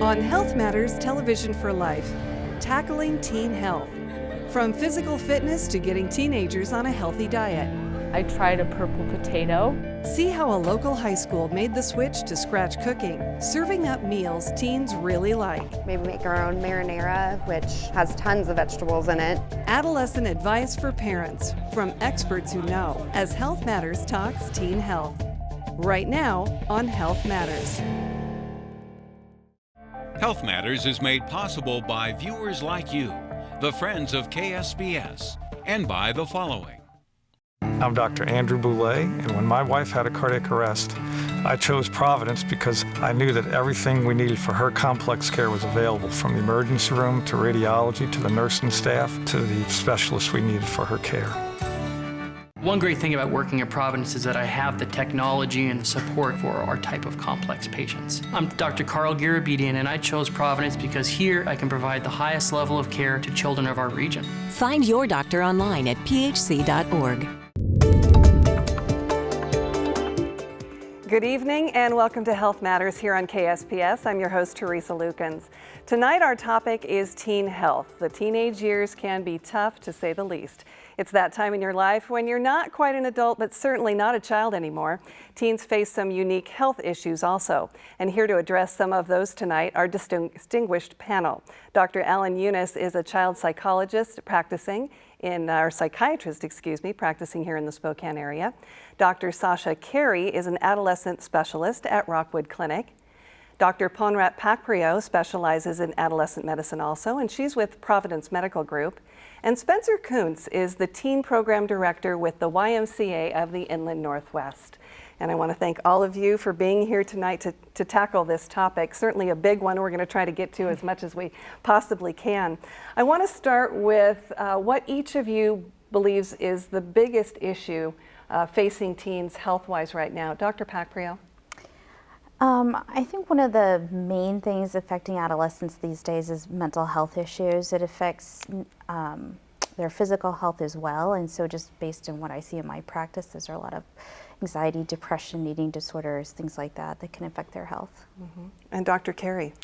On Health Matters Television for Life, tackling teen health. From physical fitness to getting teenagers on a healthy diet. I tried a purple potato. See how a local high school made the switch to scratch cooking, serving up meals teens really like. Maybe make our own marinara, which has tons of vegetables in it. Adolescent advice for parents from experts who know as Health Matters talks teen health. Right now on Health Matters. Health Matters is made possible by viewers like you, the friends of KSPS, and by the following. I'm Dr. Andrew Boulay, and when my wife had a cardiac arrest, I chose Providence because I knew that everything we needed for her complex care was available, from the emergency room to radiology to the nursing staff to the specialists we needed for her care. One great thing about working at Providence is that I have the technology and the support for our type of complex patients. I'm Dr. Carl Garabedian, and I chose Providence because here I can provide the highest level of care to children of our region. Find your doctor online at phc.org. Good evening and welcome to Health Matters here on KSPS. I'm your host, Teresa Lukens. Tonight our topic is teen health. The teenage years can be tough, to say the least. It's that time in your life when you're not quite an adult, but certainly not a child anymore. Teens face some unique health issues also. And here to address some of those tonight, our distinguished panel. Dr. Alan Unis is a child psychiatrist practicing here in the Spokane area. Dr. Sasha Carey is an adolescent specialist at ROCKWOOD Clinic. Dr. Ponrat Pakpreo specializes in adolescent medicine also, and she's with Providence Medical Group. And Spencer Koonz is the teen program director with the YMCA of the Inland Northwest. And I want to thank all of you for being here tonight to tackle this topic. Certainly a big one we're going to try to get to as much as we possibly can. I want to start with what each of you believes is the biggest issue facing teens health-wise right now. Dr. Pakpreo? I think one of the main things affecting adolescents these days is mental health issues. It affects their physical health as well, and so just based on what I see in my practice, there's a lot of anxiety, depression, eating disorders, things like that that can affect their health. Mm-hmm. And Dr. Carey?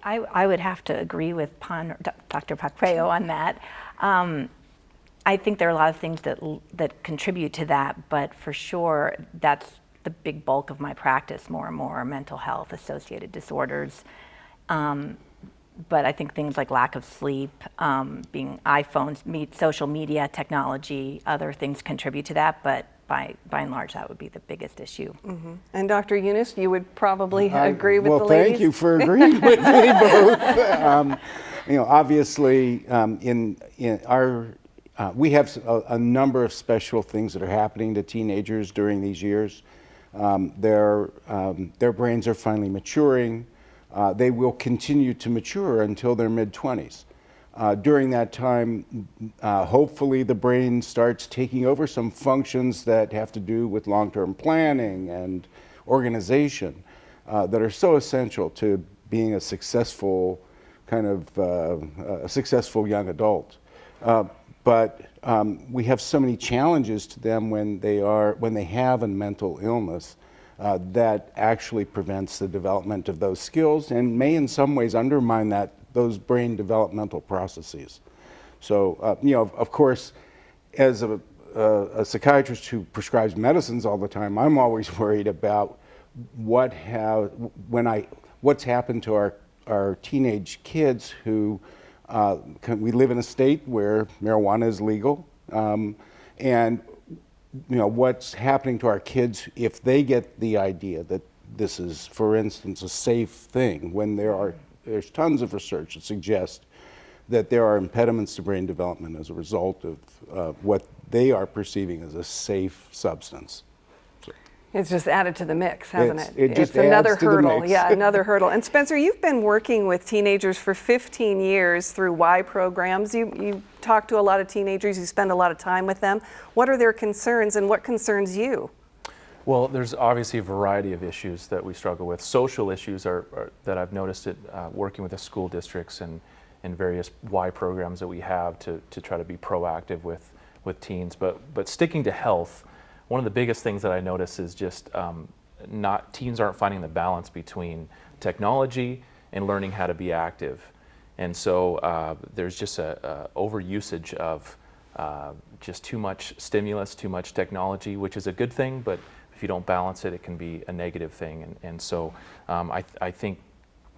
I would have to agree with Dr. Pakpreo on that. I think there are a lot of things that contribute to that, but for sure that's the big bulk of my practice, more and more mental health associated disorders. But I think things like lack of sleep, being iPhones, social media, technology, other things contribute to that, but by and large that would be the biggest issue. Mm-hmm. And Dr. Unis, you would probably agree with the ladies? Well, thank you for agreeing with me both. Obviously in our we have a number of special things that are happening to teenagers during these years. Their brains are finally maturing. They will continue to mature until their mid-20s. During that time, hopefully the brain starts taking over some functions that have to do with long-term planning and organization that are so essential to being a successful a successful young adult. But we have so many challenges to them when they have a mental illness that actually prevents the development of those skills and may in some ways undermine those brain developmental processes. So, of course, as a psychiatrist who prescribes medicines all the time, I'm always worried about what's happened to our teenage kids who we live in a state where marijuana is legal, and what's happening to our kids if they get the idea that this is, for instance, a safe thing, when there's tons of research that suggests that there are impediments to brain development as a result of what they are perceiving as a safe substance. It's just added to the mix, hasn't it? It's another hurdle. Yeah, another hurdle. And Spencer, you've been working with teenagers for 15 years through Y programs. You talk to a lot of teenagers, you spend a lot of time with them. What are their concerns and what concerns you? Well, there's obviously a variety of issues that we struggle with. Social issues are that I've noticed working with the school districts and various Y programs that we have to try to be proactive with teens. But sticking to health, one of the biggest things that I notice is just teens aren't finding the balance between technology and learning how to be active. And so there's just a overusage of just too much stimulus, too much technology, which is a good thing, but if you don't balance it, it can be a negative thing. And so I think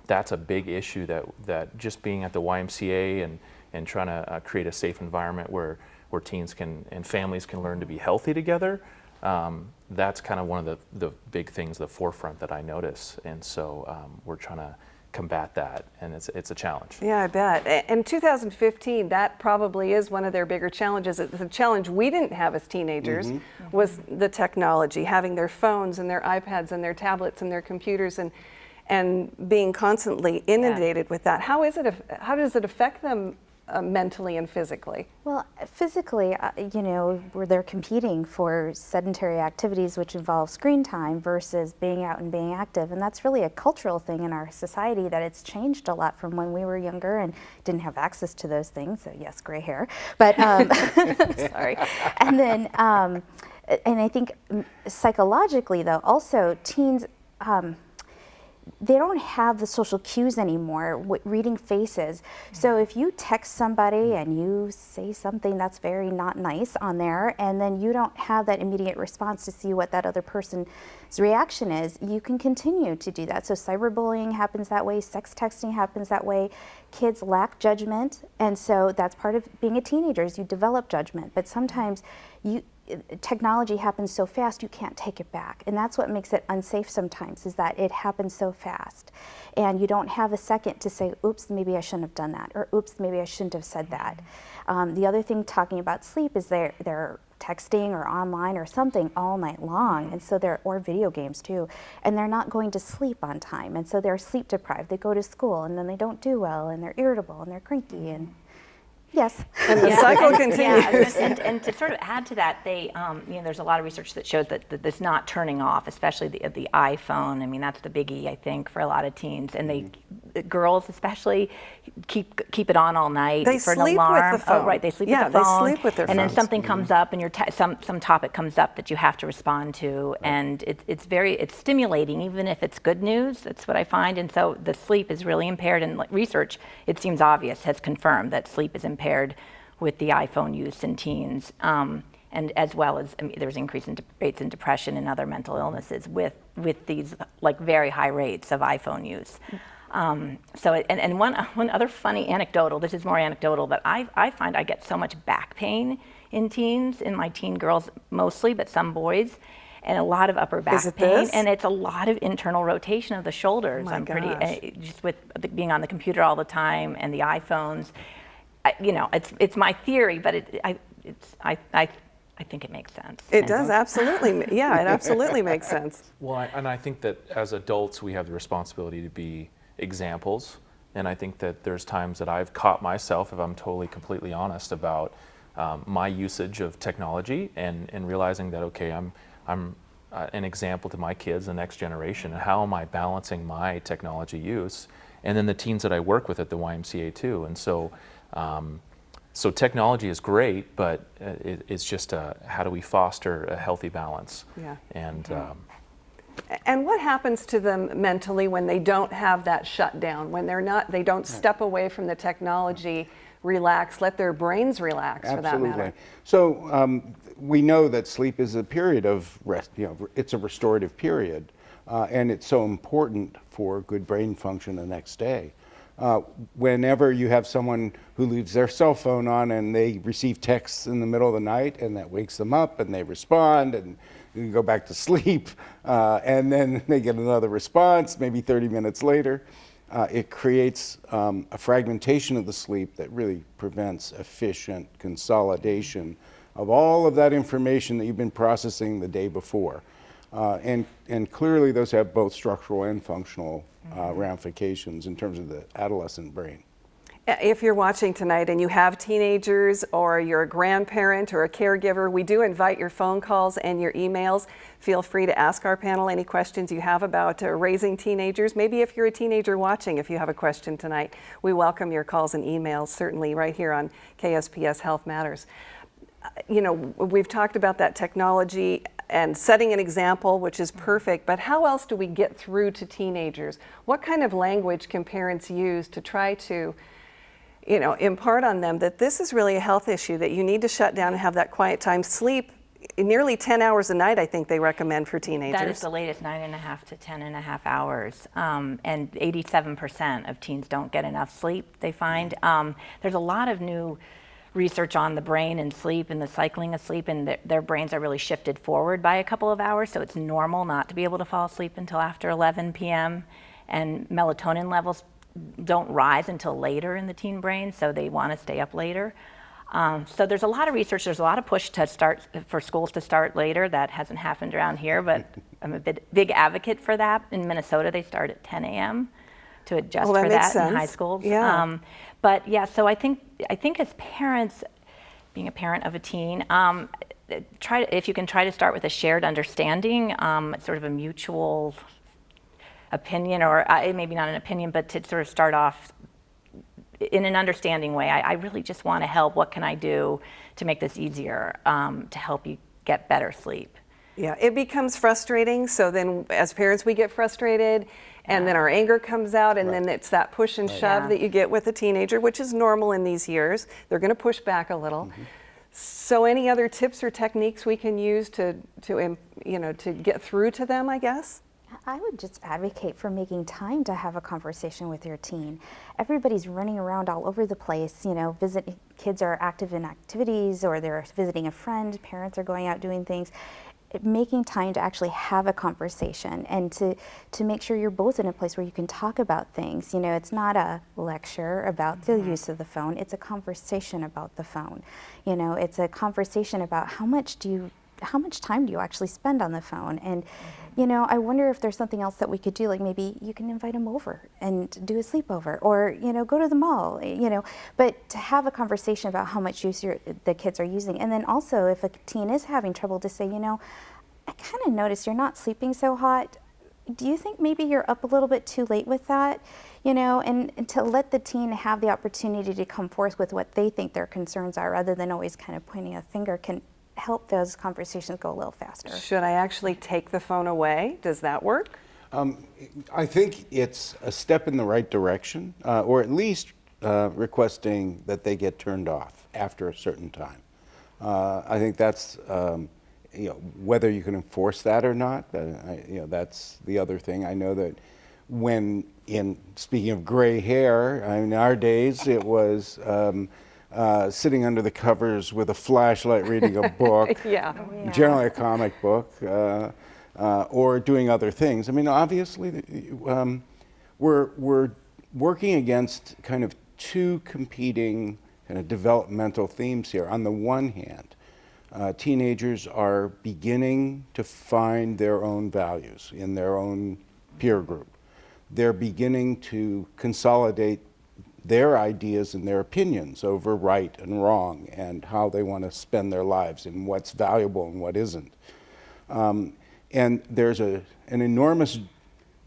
that's a big issue, that just being at the YMCA and trying to create a safe environment where teens and families can learn to be healthy together, that's kind of one of the big things, the forefront that I notice. And so we're trying to combat that, and it's a challenge. Yeah, I bet. In 2015, that probably is one of their bigger challenges. The challenge we didn't have as teenagers was the technology, having their phones and their iPads and their tablets and their computers, and being constantly inundated with that. How does it affect them mentally and physically? Well, physically, you know, where they're competing for sedentary activities which involve screen time versus being out and being active, and that's really a cultural thing in our society, that it's changed a lot from when we were younger and didn't have access to those things. So yes, gray hair, but sorry. And then, and I think psychologically, though, also teens. They don't have the social cues anymore, reading faces. So if you text somebody and you say something that's very not nice on there, and then you don't have that immediate response to see what that other person's reaction is, you can continue to do that. So cyberbullying happens that way, sex texting happens that way. Kids lack judgment, and so that's part of being a teenager, is you develop judgment. But sometimes technology happens so fast you can't take it back, and that's what makes it unsafe sometimes, is that it happens so fast and you don't have a second to say, oops, maybe I shouldn't have done that, or oops, maybe I shouldn't have said that. The other thing, talking about sleep, is they're texting or online or something all night long, and so or video games too, and they're not going to sleep on time, and so they're sleep deprived. They go to school and then they don't do well, and they're irritable and they're cranky, and yes. And the cycle continues. Yeah, and to sort of add to that, there's a lot of research that shows that this not turning off, especially the iPhone. I mean, that's the biggie, I think, for a lot of teens. And girls especially keep it on all night for an alarm. They sleep with the phone. Oh, right, they sleep with with the phone. They sleep with their phones. And then something comes up, and some topic comes up that you have to respond to, and it's stimulating, even if it's good news. That's what I find. And so the sleep is really impaired. And research, it seems obvious, has confirmed that sleep is impaired with the iPhone use in teens, and as well as there's increase in rates in depression and other mental illnesses with these very high rates of iPhone use. So one other funny anecdotal, this is more anecdotal, but I find I get so much back pain in teens, in my teen girls mostly, but some boys, and a lot of upper back pain, and it's a lot of internal rotation of the shoulders. Oh, I'm pretty just with being on the computer all the time and the iPhones. It's my theory, but I think it makes sense. It does, absolutely. Yeah, it absolutely makes sense. Well, and I think that as adults, we have the responsibility to be examples. And I think that there's times that I've caught myself, if I'm totally, completely honest, about my usage of technology, and realizing that, okay, I'm an example to my kids, the next generation, and how am I balancing my technology use? And then the teens that I work with at the YMCA too. And so, so technology is great, but it's just how do we foster a healthy balance? Yeah. And what happens to them mentally when they don't have that shutdown, when they don't step away from the technology, relax, let their brains relax? Absolutely. For that matter? So we know that sleep is a period of rest. It's a restorative period, and it's so important for good brain function the next day. Whenever you have someone who leaves their cell phone on and they receive texts in the middle of the night, and that wakes them up and they respond and you go back to sleep, and then they get another response maybe 30 minutes later, it creates a fragmentation of the sleep that really prevents efficient consolidation of all of that information that you've been processing the day before. And clearly those have both structural and functional ramifications in terms of the adolescent brain. If you're watching tonight and you have teenagers, or you're a grandparent or a caregiver, we do invite your phone calls and your emails. Feel free to ask our panel any questions you have about raising teenagers. Maybe if you're a teenager watching, if you have a question tonight, we welcome your calls and emails, certainly right here on KSPS Health Matters. We've talked about that technology. and setting an example, which is perfect, but how else do we get through to teenagers? What kind of language can parents use to try to, you know, impart on them that this is really a health issue, that you need to shut down and have that quiet time? Sleep nearly 10 hours a night, I think they recommend for teenagers. That is the latest, 9.5 to 10.5 hours. And 87% of teens don't get enough sleep, they find. There's a lot of new research on the brain and sleep and the cycling of sleep, and their brains are really shifted forward by a couple of hours, so it's normal not to be able to fall asleep until after 11 p.m. And melatonin levels don't rise until later in the teen brain, so they want to stay up later. So there's a lot of research, there's a lot of push to start, for schools to start later. That hasn't happened around here, but I'm a big advocate for that. In Minnesota, they start at 10 a.m. to adjust for that in high schools. Yeah. But yeah, so I think as parents, being a parent of a teen, if you can try to start with a shared understanding, sort of a mutual opinion, or maybe not an opinion, but to sort of start off in an understanding way. I really just want to help. What can I do to make this easier, to help you get better sleep? Yeah, it becomes frustrating. So then as parents, we get frustrated, and then our anger comes out, and then it's that push and shove that you get with a teenager, which is normal in these years. They're going to push back a little. So any other tips or techniques we can use to get through to them, I guess? I would just advocate for making time to have a conversation with your teen. Everybody's running around all over the place, you know, kids are active in activities, or they're visiting a friend, parents are going out doing things. Making time to actually have a conversation, and to make sure you're both in a place where you can talk about things. You know, it's not a lecture about the use of the phone, it's a conversation about the phone. You know, it's a conversation about how much time do you actually spend on the phone? And you know, I wonder if there's something else that we could do, like maybe you can invite them over and do a sleepover, or, you know, go to the mall, you know, but to have a conversation about how much use the kids are using. And then also, if a teen is having trouble, to say, you know, I kind of noticed you're not sleeping so hot. Do you think maybe you're up a little bit too late with that? You know, and to let the teen have the opportunity to come forth with what they think their concerns are, rather than always kind of pointing a finger, can help those conversations go a little faster. Should I actually take the phone away? Does that work? I think it's a step in the right direction, or at least requesting that they get turned off after a certain time. I think that's, you know, whether you can enforce that or not, you know, that's the other thing. I know that speaking of gray hair, in our days it was sitting under the covers with a flashlight reading a book, generally a comic book, or doing other things. I mean, obviously, we're working against kind of two competing kind of developmental themes here. On the one hand, teenagers are beginning to find their own values in their own peer group. They're beginning to consolidate their ideas and their opinions over right and wrong, and how they want to spend their lives, and what's valuable and what isn't. And there's an enormous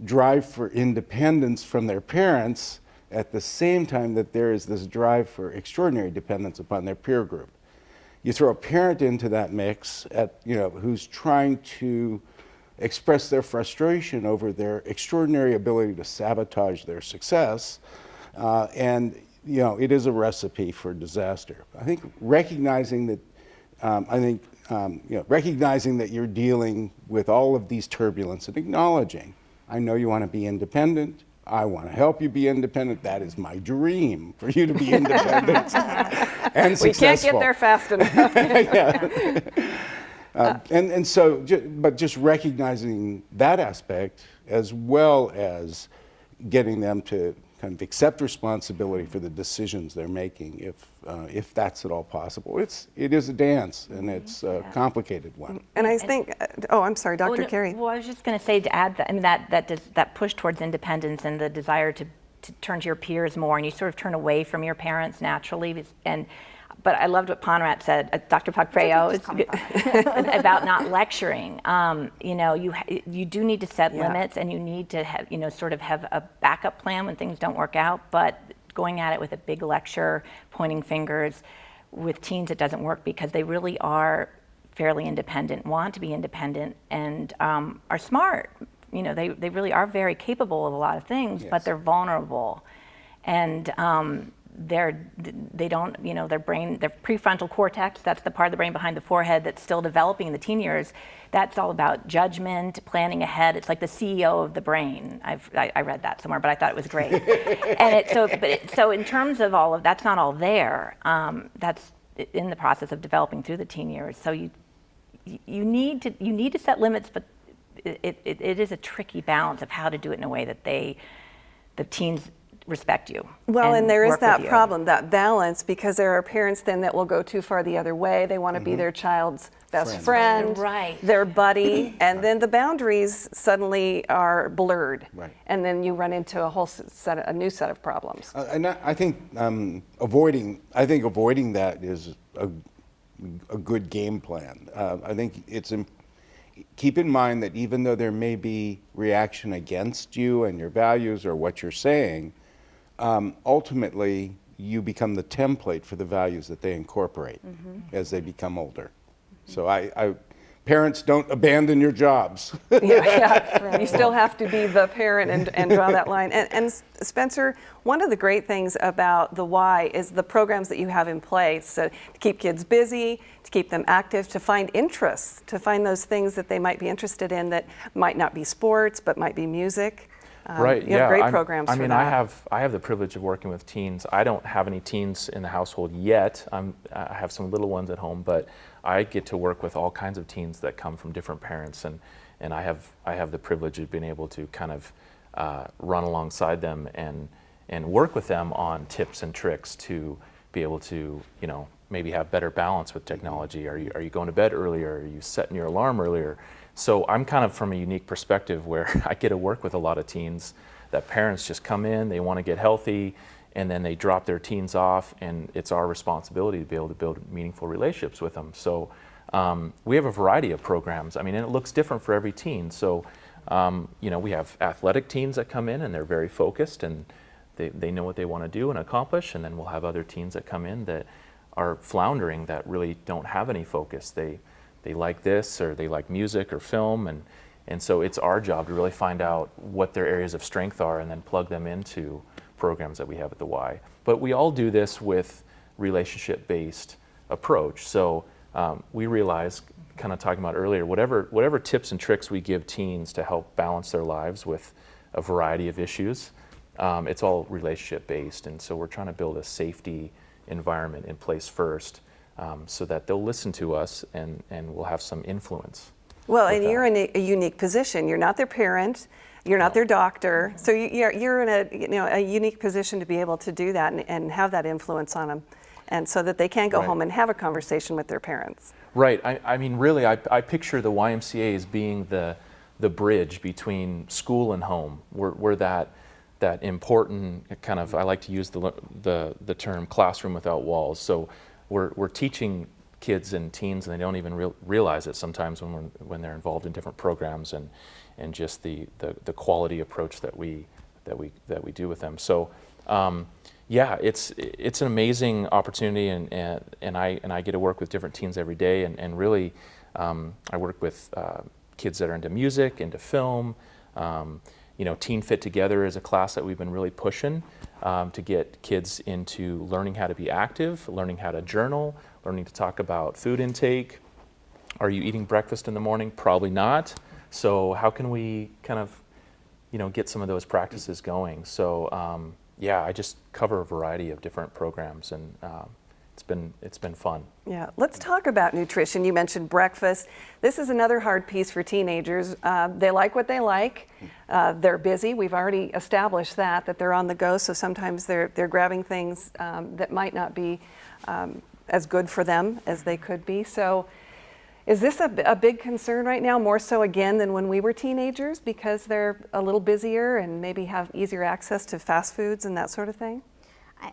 drive for independence from their parents, at the same time that there is this drive for extraordinary dependence upon their peer group. You throw a parent into that mix, who's trying to express their frustration over their extraordinary ability to sabotage their success, and it is a recipe for disaster. I think recognizing that, recognizing that you're dealing with all of these turbulence and acknowledging, I know you want to be independent. I want to help you be independent. That is my dream, for you to be independent and successful. We can't get there fast enough. But just recognizing that aspect, as well as getting them to kind of accept responsibility for the decisions they're making, if that's at all possible. It is a dance, and it's a complicated one. And I think, I'm sorry, Dr. Carey. Well, I was just going to say, to add that, I mean, that push towards independence and the desire to turn to your peers more, and you sort of turn away from your parents naturally. But I loved what Ponrat said, Dr. Pakpreo, about not lecturing. You do need to set limits, and you need to have, sort of have a backup plan when things don't work out. But going at it with a big lecture, pointing fingers, with teens, it doesn't work, because they really are fairly independent, want to be independent, and are smart. You know, they really are very capable of a lot of things, Yes. but they're vulnerable. And they don't, you know, their prefrontal cortex, that's the part of the brain behind the forehead that's still developing in the teen years, that's all about judgment, planning ahead. It's like the CEO of the brain. I read that somewhere, but I thought it was great. And so in terms of all of, that's not all there. That's in the process of developing through the teen years. So you need to set limits, but it is a tricky balance of how to do it in a way that the teens respect you. Well, and there is that you. problem, that balance, because there are parents then that will go too far the other way. They want to be their child's best friend, Right. their buddy, and then the boundaries suddenly are blurred. Right. And then you run into a new set of problems. And I think avoiding that is a good game plan. I think keep in mind that even though there may be reaction against you and your values or what you're saying, ultimately you become the template for the values that they incorporate as they become older. So parents, don't abandon your jobs. Yeah. You still have to be the parent and draw that line. And Spencer, one of the great things about the Y is the programs that you have in place to keep kids busy, to keep them active, to find interests, to find those things that they might be interested in that might not be sports, but might be music. Right. You have great programs for that. I have the privilege of working with teens. I don't have any teens in the household yet. I have some little ones at home, but I get to work with all kinds of teens that come from different parents, and I have the privilege of being able to kind of run alongside them and work with them on tips and tricks to be able to, you know, maybe have better balance with technology. Are you going to bed earlier? Are you setting your alarm earlier? So I'm kind of from a unique perspective where I get to work with a lot of teens that parents just come in, they want to get healthy, and then they drop their teens off, and it's our responsibility to be able to build meaningful relationships with them. So we have a variety of programs. I mean, and it looks different for every teen. So, you know, we have athletic teens that come in and they're very focused and they know what they want to do and accomplish, and then we'll have other teens that come in that are floundering, that really don't have any focus. They like this, or they like music or film, and so it's our job to really find out what their areas of strength are and then plug them into programs that we have at the Y. But we all do this with relationship-based approach. So we realize, kind of talking about earlier, whatever tips and tricks we give teens to help balance their lives with a variety of issues, it's all relationship-based, and so we're trying to build a safety environment in place first, so that they'll listen to us and we'll have some influence. Well, and you're in a unique position. You're not their parent, you're not their doctor, so you're in a unique position to be able to do that and have that influence on them, and so that they can go home and have a conversation with their parents. Right. I mean, really, I picture the YMCA as being the bridge between school and home. We're that important kind of, I like to use the term classroom without walls. So we're teaching kids and teens, and they don't even realize it sometimes when they're involved in different programs and just the quality approach that we do with them. So yeah, it's an amazing opportunity, and I get to work with different teens every day, and really I work with kids that are into music, into film. You know, Teen Fit Together is a class that we've been really pushing to get kids into learning how to be active, learning how to journal, learning to talk about food intake. Are you eating breakfast in the morning? Probably not. So how can we kind of, you know, get some of those practices going? So yeah, I just cover a variety of different programs, and it's been fun. Yeah, let's talk about nutrition. You mentioned breakfast. This is another hard piece for teenagers. They like what they like. They're busy. We've already established that they're on the go. So sometimes they're grabbing things that might not be as good for them as they could be. So is this a big concern right now, more so again than when we were teenagers, because they're a little busier and maybe have easier access to fast foods and that sort of thing?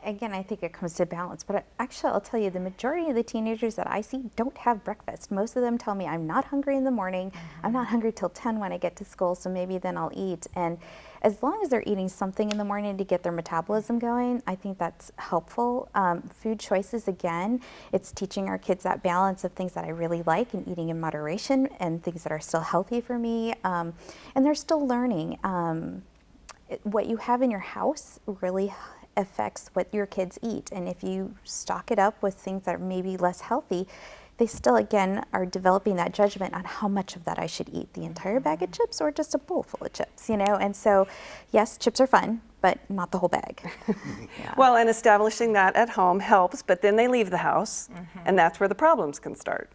Again, I think it comes to balance, but actually I'll tell you, the majority of the teenagers that I see don't have breakfast. Most of them tell me, I'm not hungry in the morning, I'm not hungry till 10 when I get to school, so maybe then I'll eat. And as long as they're eating something in the morning to get their metabolism going, I think that's helpful. Food choices, again, it's teaching our kids that balance of things that I really like and eating in moderation and things that are still healthy for me. And they're still learning. What you have in your house really affects what your kids eat. And if you stock it up with things that are maybe less healthy, they still, again, are developing that judgment on how much of that I should eat, the entire bag of chips or just a bowl full of chips, you know? And so, yes, chips are fun, but not the whole bag. Yeah. Well, and establishing that at home helps, but then they leave the house, and that's where the problems can start.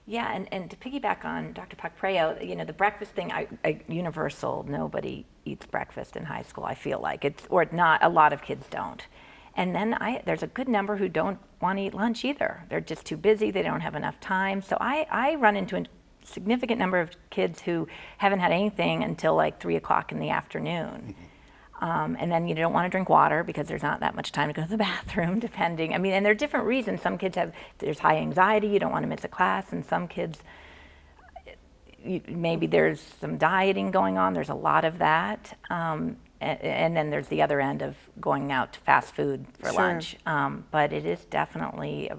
Yeah, and to piggyback on Dr. Pakpreo, you know, the breakfast thing, universal, nobody eats breakfast in high school, I feel like. Or not, a lot of kids don't. And then there's a good number who don't want to eat lunch either. They're just too busy, they don't have enough time. So I run into a significant number of kids who haven't had anything until like 3 o'clock in the afternoon. And then you don't want to drink water because there's not that much time to go to the bathroom, depending. I mean, and there are different reasons. Some kids there's high anxiety, you don't want to miss a class, and some kids, maybe there's some dieting going on, there's a lot of that. And then there's the other end of going out to fast food for lunch. But it is definitely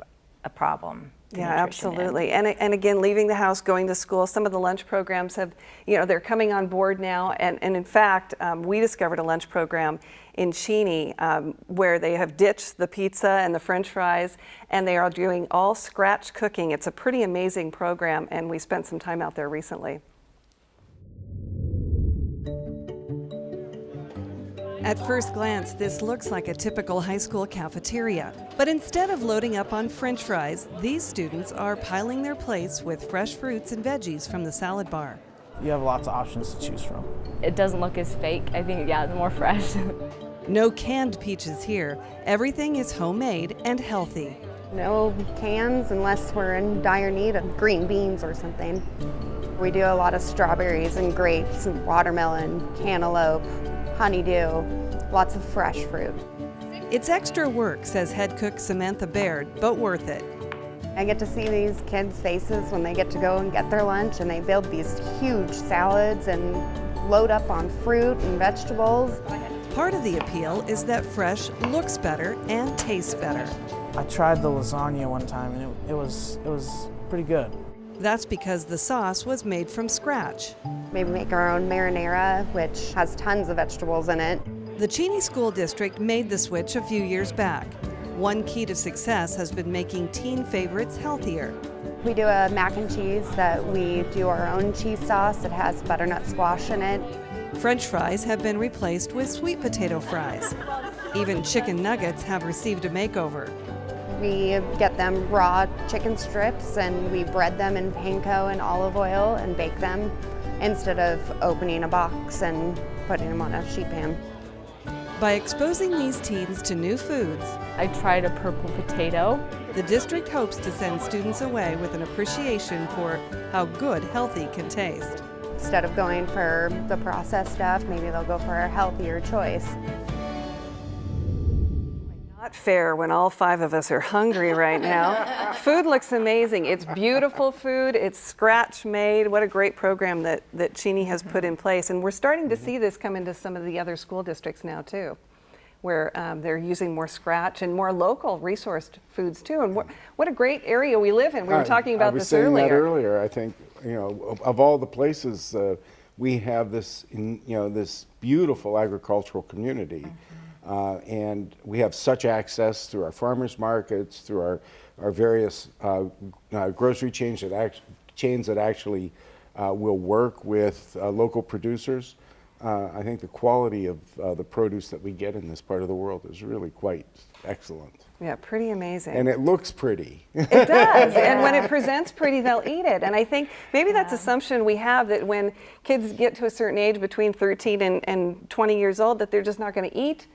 a problem. Yeah, absolutely. And again, leaving the house, going to school, some of the lunch programs have, you know, they're coming on board now. And in fact, we discovered a lunch program in Cheney where they have ditched the pizza and the French fries, and they are doing all scratch cooking. It's a pretty amazing program, and we spent some time out there recently. At first glance, this looks like a typical high school cafeteria. But instead of loading up on French fries, these students are piling their plates with fresh fruits and veggies from the salad bar. You have lots of options to choose from. It doesn't look as fake. I think, yeah, it's more fresh. No canned peaches here. Everything is homemade and healthy. No cans unless we're in dire need of green beans or something. We do a lot of strawberries and grapes and watermelon, cantaloupe, honeydew, lots of fresh fruit. It's extra work, says head cook Samantha Baird, but worth it. I get to see these kids' faces when they get to go and get their lunch, and they build these huge salads and load up on fruit and vegetables. Part of the appeal is that fresh looks better and tastes better. I tried the lasagna one time, and it was pretty good. That's because the sauce was made from scratch. Maybe make our own marinara, which has tons of vegetables in it. The Cheney School District made the switch a few years back. One key to success has been making teen favorites healthier. We do a mac and cheese that we do our own cheese sauce. It has butternut squash in it. French fries have been replaced with sweet potato fries. Even chicken nuggets have received a makeover. We get them raw chicken strips and we bread them in panko and olive oil and bake them instead of opening a box and putting them on a sheet pan. By exposing these teens to new foods, I tried a purple potato. The district hopes to send students away with an appreciation for how good healthy can taste. Instead of going for the processed stuff, maybe they'll go for a healthier choice. Not fair when all 5 of us are hungry right now. Food looks amazing. It's beautiful food. It's scratch made. What a great program that Cheney has put in place. And we're starting to see this come into some of the other school districts now too, where they're using more scratch and more local resourced foods too. And what a great area we live in. We were talking about this earlier. I was saying that earlier. I think, you know, of all the places we have this, this beautiful agricultural community. And we have such access through our farmers markets, through our various grocery chains that actually will work with local producers. I think the quality of the produce that we get in this part of the world is really quite excellent. Yeah, pretty amazing. And it looks pretty. It does. And when it presents pretty, they'll eat it. And I think maybe that's assumption we have, that when kids get to a certain age, between 13 and 20 years old, that they're just not going to eat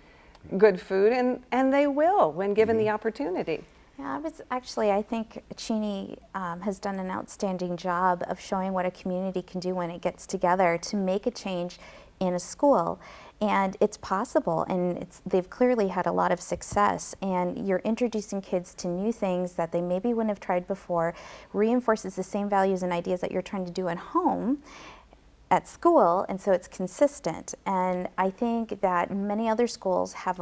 good food, and they will when given the opportunity. Yeah, I think Cheney has done an outstanding job of showing what a community can do when it gets together to make a change in a school. And it's possible, and they've clearly had a lot of success, and you're introducing kids to new things that they maybe wouldn't have tried before, reinforces the same values and ideas that you're trying to do at home, at school, and so it's consistent. And I think that many other schools have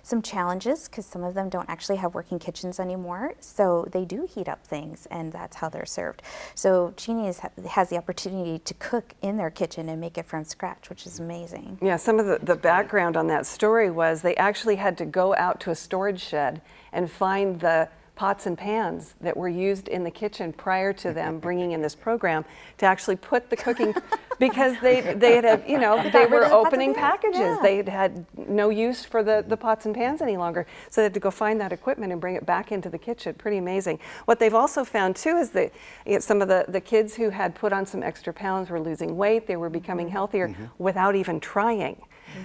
some challenges because some of them don't actually have working kitchens anymore, so they do heat up things, and that's how they're served. So Cheney has the opportunity to cook in their kitchen and make it from scratch, which is amazing. Yeah, some of the background on that story was they actually had to go out to a storage shed and find the pots and pans that were used in the kitchen prior to them bringing in this program to actually put the cooking, because they had, you know, they were opening packages. Yeah. They had no use for the pots and pans any longer. So they had to go find that equipment and bring it back into the kitchen. Pretty amazing. What they've also found too is that some of the kids who had put on some extra pounds were losing weight. They were becoming healthier without even trying.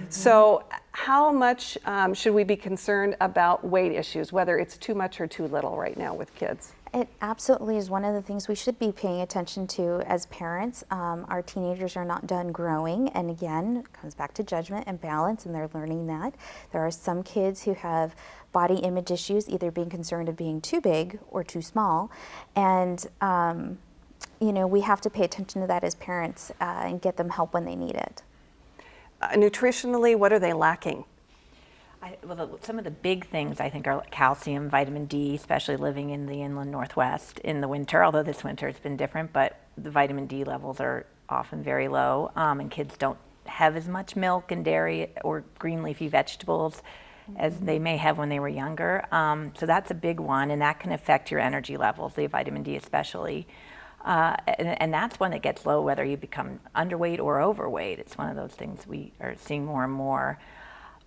So how much should we be concerned about weight issues, whether it's too much or too little right now with kids? It absolutely is one of the things we should be paying attention to as parents. Our teenagers are not done growing, and again, it comes back to judgment and balance, and they're learning that. There are some kids who have body image issues, either being concerned of being too big or too small, and you know, we have to pay attention to that as parents and get them help when they need it. Nutritionally, what are they lacking? Some of the big things I think are calcium, vitamin D, especially living in the inland Northwest in the winter, although this winter it's been different, but the vitamin D levels are often very low, and kids don't have as much milk and dairy or green leafy vegetables as they may have when they were younger. So that's a big one, and that can affect your energy levels, the vitamin D especially. And that's when it gets low, whether you become underweight or overweight. It's one of those things we are seeing more and more.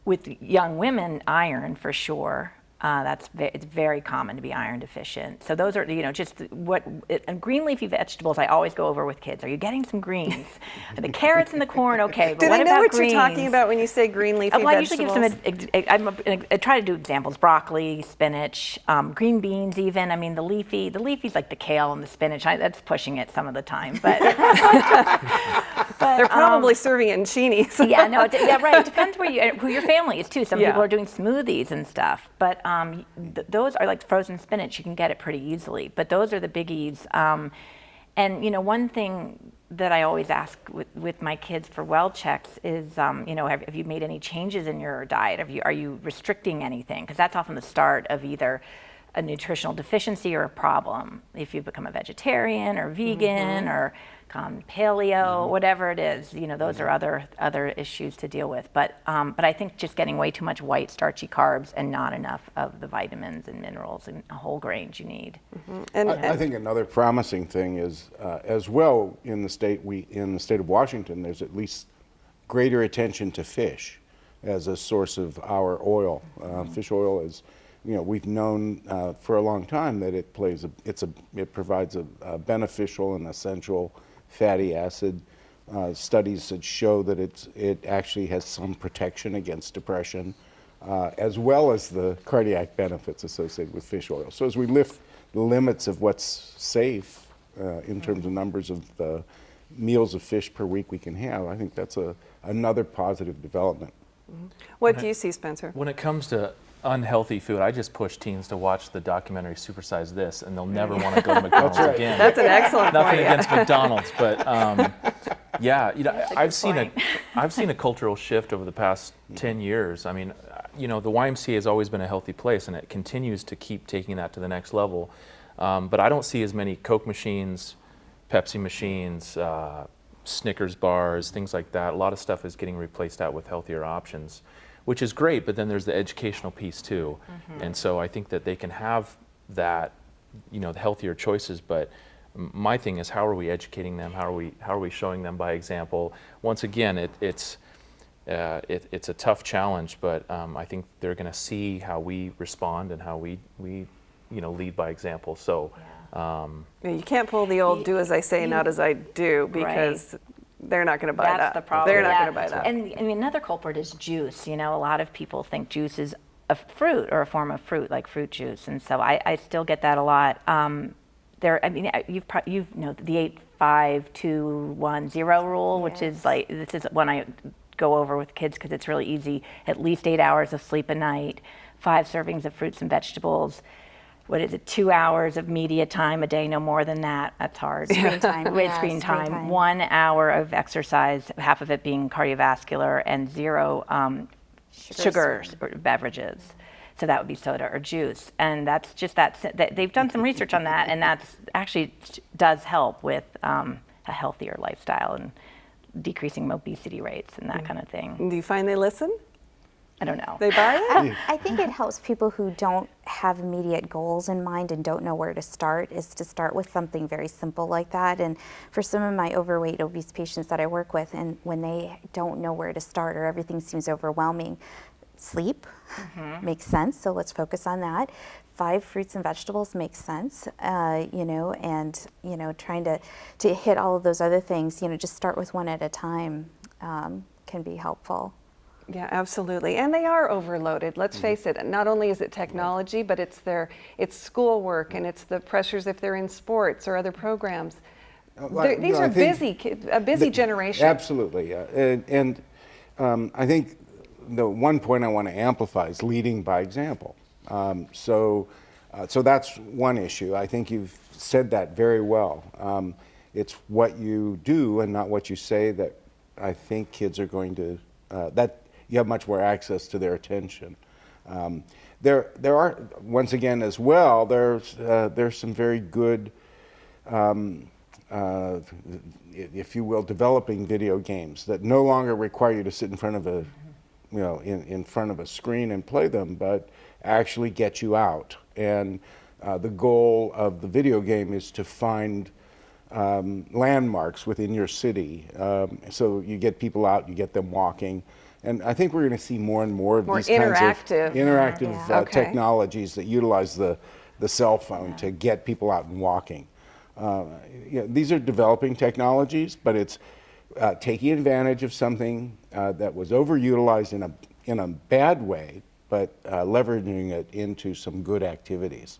With young women, iron for sure. It's very common to be iron deficient. So those are, you know, just and green leafy vegetables I always go over with kids. Are you getting some greens? The carrots and the corn, okay, but do what they know about what greens? You're talking about when you say green leafy vegetables? I usually give some, I try to do examples, broccoli, spinach, green beans even. I mean, the leafy's like the kale and the spinach. That's pushing it some of the time, but. They're probably serving it in Cheney's. Yeah, no, yeah, right. It depends who your family is too. Some people are doing smoothies and stuff, but those are like frozen spinach. You can get it pretty easily, but those are the biggies. And you know, one thing that I always ask with my kids for well checks is, you know, have you made any changes in your diet? Are you restricting anything? Because that's often the start of either a nutritional deficiency or a problem. If you become a vegetarian or vegan or paleo, whatever it is, you know, those are other issues to deal with. But I think just getting way too much white starchy carbs and not enough of the vitamins and minerals and whole grains you need. And I think another promising thing is, as well, in the state of Washington, there's at least greater attention to fish as a source of our oil. Fish oil is, you know, we've known for a long time that it provides a beneficial and essential fatty acid. Studies that show that it actually has some protection against depression, as well as the cardiac benefits associated with fish oil. So as we lift the limits of what's safe in terms of numbers of meals of fish per week we can have, I think that's another positive development. What do you see, Spencer? When it comes to unhealthy food, I just push teens to watch the documentary Supersize This, and they'll never want to go to McDonald's again. That's an excellent Nothing point. against McDonald's, but yeah, you know, I've seen a cultural shift over the past 10 years. I mean, you know, the YMCA has always been a healthy place, and it continues to keep taking that to the next level. But I don't see as many Coke machines, Pepsi machines, Snickers bars, things like that. A lot of stuff is getting replaced out with healthier options, which is great, but then there's the educational piece too. And so I think that they can have that, you know, the healthier choices, but my thing is, how are we educating them? How are we showing them by example? Once again, it's a tough challenge, but I think they're gonna see how we respond and how we you know, lead by example. So you can't pull the old do as I say, not as I do, because they're not going to buy that. That's the problem. They're not going to buy that. And I mean, another culprit is juice. You know, a lot of people think juice is a fruit or a form of fruit, like fruit juice, and so I still get that a lot. I mean, you know the 8-5-2-1-0 rule, which is like, this is when I go over with kids because it's really easy. At least 8 hours of sleep a night, 5 servings of fruits and vegetables. What is it, 2 hours of media time a day, no more than that. That's hard. Screen time. With Yeah, screen time. time. 1 hour of exercise, half of it being cardiovascular, and 0 sugars or beverages. So that would be soda or juice. And that's just they've done some research on that, and that's actually does help with a healthier lifestyle and decreasing obesity rates and that kind of thing. Do you find they listen? I don't know. They buy it? I think it helps people who don't have immediate goals in mind and don't know where to start, is to start with something very simple like that. And for some of my overweight, obese patients that I work with, and when they don't know where to start or everything seems overwhelming, sleep makes sense, so let's focus on that. 5 fruits and vegetables makes sense, and trying to hit all of those other things, just start with one at a time can be helpful. Yeah, absolutely. And they are overloaded. Let's face it. Not only is it technology, but it's schoolwork, and it's the pressures if they're in sports or other programs. These are a busy generation. Absolutely. I think the one point I want to amplify is leading by example. So that's one issue. I think you've said that very well. It's what you do and not what you say that I think kids are going to, that you have much more access to their attention. There are, once again as well, there's some very good, if you will, developing video games that no longer require you to sit in front of a, in front of a screen and play them, but actually get you out. And the goal of the video game is to find landmarks within your city. So you get people out, you get them walking. And I think we're going to see more and more of these kinds of interactive technologies that utilize the cell phone to get people out and walking. These are developing technologies, but it's taking advantage of something that was overutilized in a bad way, but leveraging it into some good activities.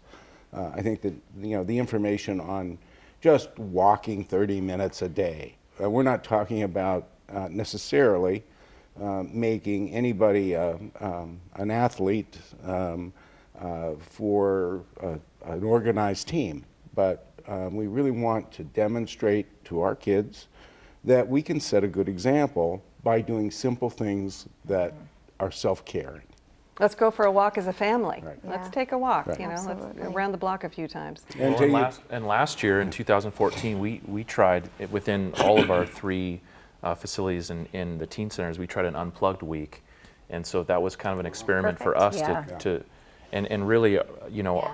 I think that the information on just walking 30 minutes a day. We're not talking about necessarily making anybody an athlete for an organized team, but we really want to demonstrate to our kids that we can set a good example by doing simple things that are self-caring. Let's go for a walk as a family. Right. Let's take a walk, Right. let's around the block a few times. And last year in 2014, we tried, within all of our 3 facilities in the teen centers, we tried an unplugged week. And so that was kind of an experiment for us and really,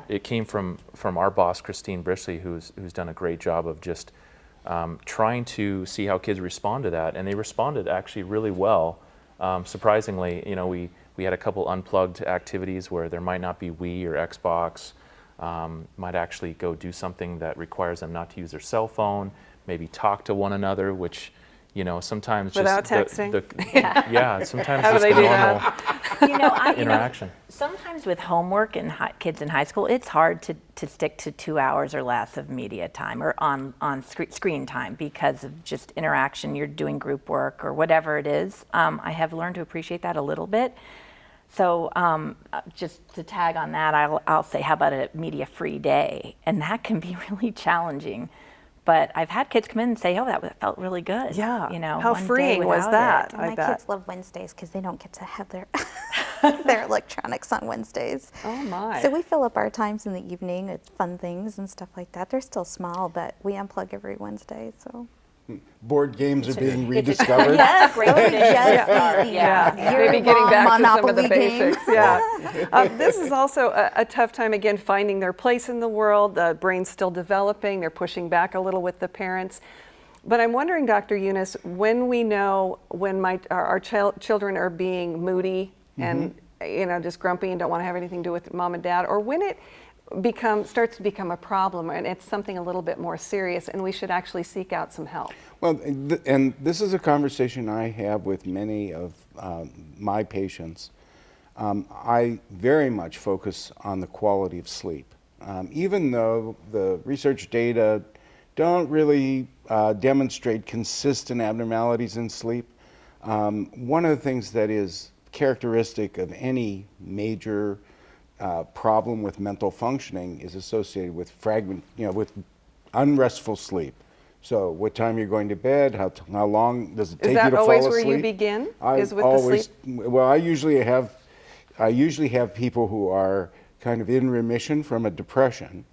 it came from our boss, Christine Brisley, who's done a great job of just trying to see how kids respond to that. And they responded actually really well. Surprisingly, we had a couple unplugged activities where there might not be Wii or Xbox, might actually go do something that requires them not to use their cell phone, maybe talk to one another, which, sometimes without just texting. Sometimes How just do they the do normal interaction. Sometimes with homework and kids in high school, it's hard to stick to 2 hours or less of media time or on screen time because of just interaction. You're doing group work or whatever it is. I have learned to appreciate that a little bit. So just to tag on that, I'll say, how about a media-free day? And that can be really challenging. But I've had kids come in and say, "Oh, that felt really good." Yeah. How freeing was that? My kids love Wednesdays because they don't get to have their their electronics on Wednesdays. Oh my! So we fill up our times in the evening with fun things and stuff like that. They're still small, but we unplug every Wednesday. So. Board games are being rediscovered. Yes, great Maybe getting back to some of the Monopoly basics. This is also a tough time, again, finding their place in the world. The brain's still developing. They're pushing back a little with the parents. But I'm wondering, Dr. Unis, when we know when our children are being moody and just grumpy and don't want to have anything to do with mom and dad, or when it starts to become a problem and it's something a little bit more serious and we should actually seek out some help. Well, and this is a conversation I have with many of my patients. I very much focus on the quality of sleep. Even though the research data don't really demonstrate consistent abnormalities in sleep, One of the things that is characteristic of any major problem with mental functioning is associated with with unrestful sleep. So what time you're going to bed, how long does it take you to fall asleep? Is that always where you begin, is with the sleep? Well, I usually have people who are kind of in remission from a depression,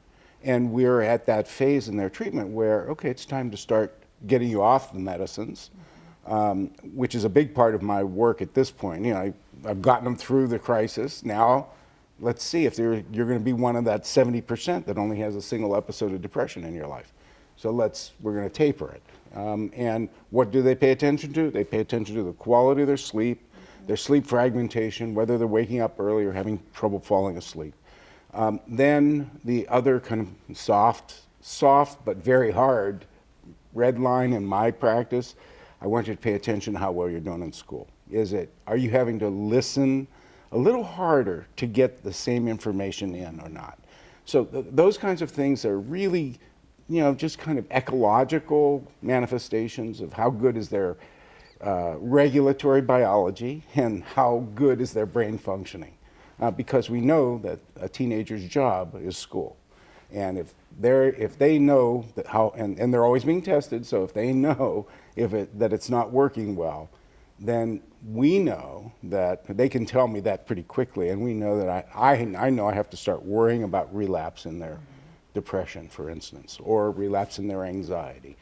and we're at that phase in their treatment where, okay, it's time to start getting you off the medicines, which is a big part of my work at this point. You know, I've gotten them through the crisis. Now, let's see if you're going to be one of that 70% that only has a single episode of depression in your life. So we're going to taper it. And what do they pay attention to? They pay attention to the quality of their sleep fragmentation, whether they're waking up early or having trouble falling asleep. Then the other kind of soft but very hard red line in my practice, I want you to pay attention to how well you're doing in school. Are you having to listen a little harder to get the same information in or not? So those kinds of things are really, just kind of ecological manifestations of how good is their regulatory biology and how good is their brain functioning. Because we know that a teenager's job is school. And if they know that and they're always being tested, so if they know that it's not working well, then we know that they can tell me that pretty quickly, and we know that I know I have to start worrying about relapse in their depression, for instance, or relapse in their anxiety.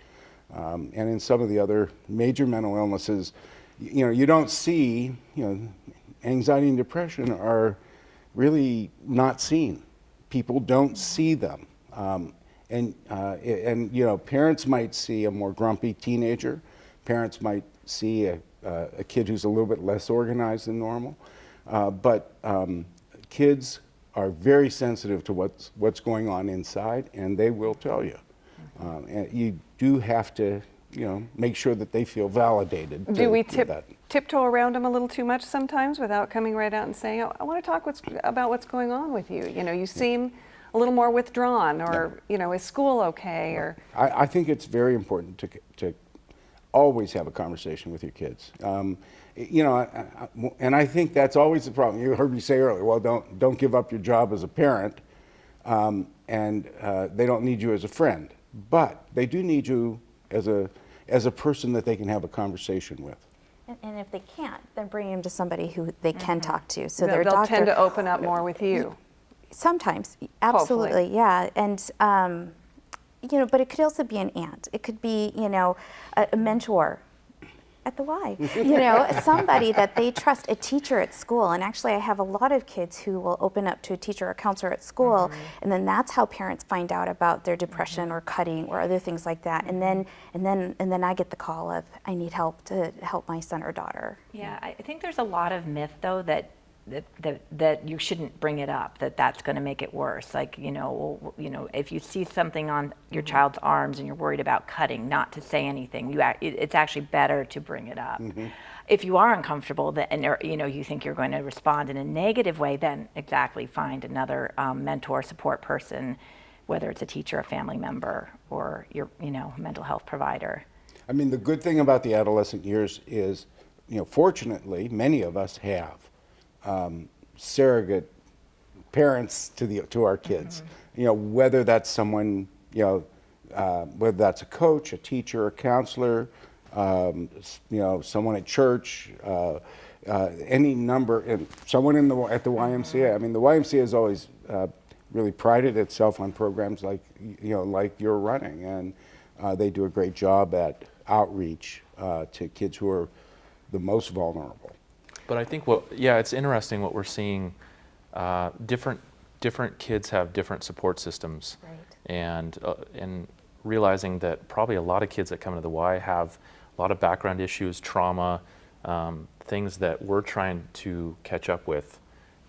And in some of the other major mental illnesses, you don't see, anxiety and depression are really not seen. People don't see them. And parents might see a more grumpy teenager. Parents might see a kid who's a little bit less organized than normal. But kids are very sensitive to what's going on inside, and they will tell you. And you do have to, make sure that they feel validated. Do we tiptoe around them a little too much sometimes without coming right out and saying, oh, I want to talk about what's going on with you? You seem a little more withdrawn, or, is school okay? Or I think it's very important to always have a conversation with your kids. And I think that's always the problem. You heard me say earlier, well, don't give up your job as a parent, and they don't need you as a friend. But they do need you as a person that they can have a conversation with. And if they can't, then bring them to somebody who they can talk to. So they'll tend to open up more with you. Sometimes, absolutely, hopefully. Yeah. And but it could also be an aunt. It could be, a mentor at the Y. Somebody that they trust, a teacher at school. And actually, I have a lot of kids who will open up to a teacher or counselor at school, and then that's how parents find out about their depression or cutting or other things like that. And then I get the call of, I need help to help my son or daughter. Yeah, I think there's a lot of myth though that you shouldn't bring it up, that's going to make it worse. Like, if you see something on your child's arms and you're worried about cutting, not to say anything. It's actually better to bring it up. If you are uncomfortable and you think you're going to respond in a negative way, then exactly find another mentor, support person, whether it's a teacher, a family member, or your mental health provider. I mean, the good thing about the adolescent years is, fortunately, many of us have surrogate parents to our kids. Whether that's someone, whether that's a coach, a teacher, a counselor, someone at church, any number, and someone at the YMCA. I mean, the YMCA has always really prided itself on programs like you're running, and they do a great job at outreach to kids who are the most vulnerable. But I think it's interesting what we're seeing. Different kids have different support systems, right. and realizing that probably a lot of kids that come to the Y have a lot of background issues, trauma, things that we're trying to catch up with,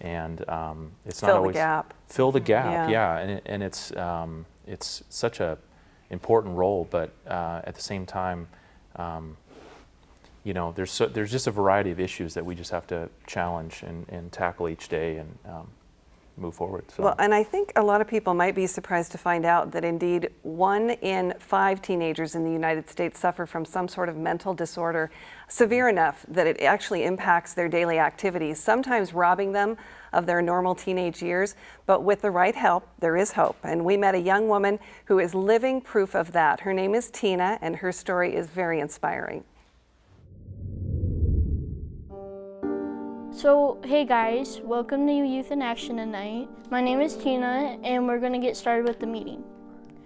and it's not always fill the gap. Yeah, and it's such a important role, but at the same time. There's just a variety of issues that we just have to challenge and tackle each day. And move forward. So. Well, and I think a lot of people might be surprised to find out that indeed 1 in 5 teenagers in the United States suffer from some sort of mental disorder severe enough that it actually impacts their daily activities, sometimes robbing them of their normal teenage years. But with the right help, there is hope. And we met a young woman who is living proof of that. Her name is Tina, and her story is very inspiring. So, hey guys, welcome to Youth in Action tonight. My name is Tina, and we're going to get started with the meeting.